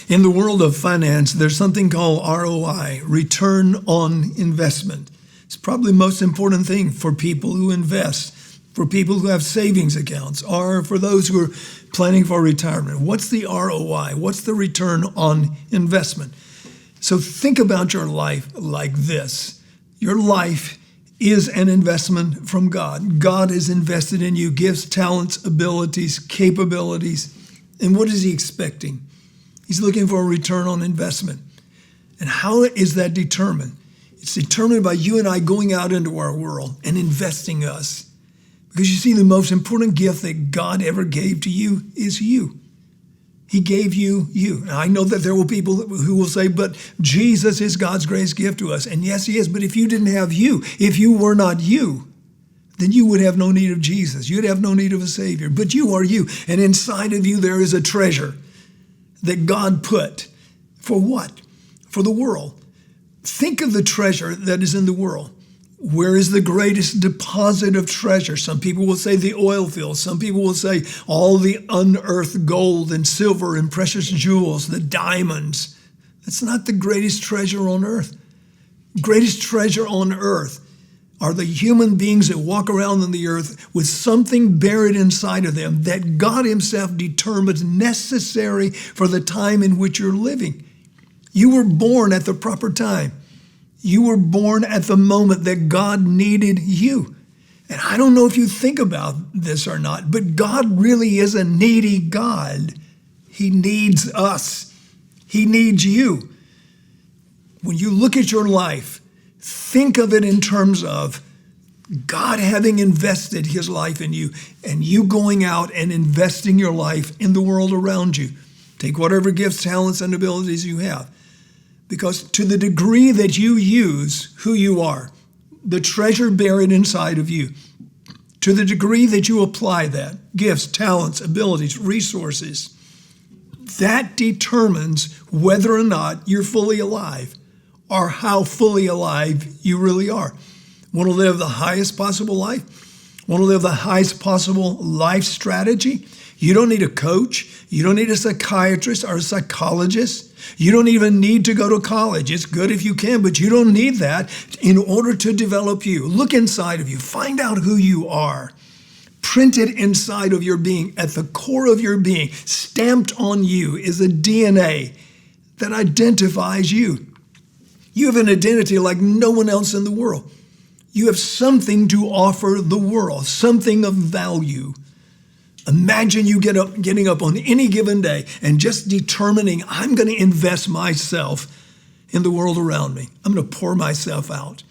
In the world of finance, there's something called ROI, return on investment. It's probably the most important thing for people who invest, for people who have savings accounts, or for those who are planning for retirement. What's the ROI? What's the return on investment? So think about your life like this. Your life is an investment from God. God has invested in you gifts, talents, abilities, capabilities. And what is he expecting? He's looking for a return on investment. And how is that determined? It's determined by you and I going out into our world and investing us. Because you see, the most important gift that God ever gave to you is you. He gave you you. Now, I know that there will be people who will say, but Jesus is God's greatest gift to us. And yes, he is. But if you didn't have you, if you were not you, then you would have no need of Jesus. You'd have no need of a Savior. But you are you. And inside of you, there is a treasure that God put. For what? For the world. Think of the treasure that is in the world. Where is the greatest deposit of treasure? Some people will say the oil fields. Some people will say all the unearthed gold and silver and precious jewels, the diamonds. That's not the greatest treasure on earth. Greatest treasure on earth are the human beings that walk around on the earth with something buried inside of them that God himself determines necessary for the time in which you're living. You were born at the proper time. You were born at the moment that God needed you. And I don't know if you think about this or not, but God really is a needy God. He needs us. He needs you. When you look at your life, think of it in terms of God having invested his life in you and you going out and investing your life in the world around you. Take whatever gifts, talents, and abilities you have. Because to the degree that you use who you are, the treasure buried inside of you, to the degree that you apply that, gifts, talents, abilities, resources, that determines whether or not you're fully alive or how fully alive you really are. Want to live the highest possible life? Want to live the highest possible life strategy? You don't need a coach. You don't need a psychiatrist or a psychologist. You don't even need to go to college. It's good if you can, but you don't need that in order to develop you. Look inside of you. Find out who you are. Print it inside of your being. At the core of your being, stamped on you, is a DNA that identifies you. You have an identity like no one else in the world. You have something to offer the world, something of value. Imagine you getting up on any given day and just determining, I'm going to invest myself in the world around me. I'm going to pour myself out.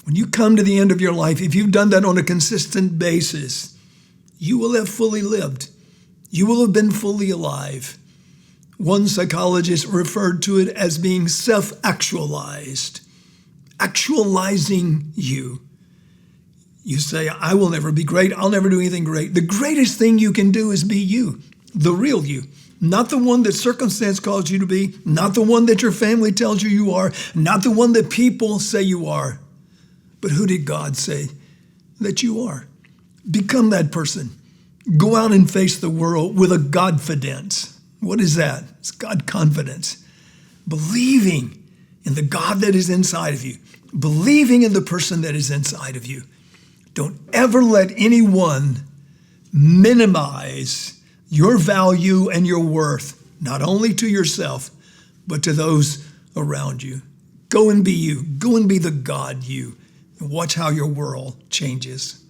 When you come to the end of your life, if you've done that on a consistent basis, you will have fully lived. You will have been fully alive. One psychologist referred to it as being self-actualized, actualizing you. You say, I will never be great. I'll never do anything great. The greatest thing you can do is be you, the real you. Not the one that circumstance calls you to be, not the one that your family tells you are, not the one that people say you are. But who did God say that you are? Become that person. Go out and face the world with a Godfidence. What is that? It's God confidence. Believing in the God that is inside of you. Believing in the person that is inside of you. Don't ever let anyone minimize your value and your worth, not only to yourself, but to those around you. Go and be you. Go and be the God you. And watch how your world changes.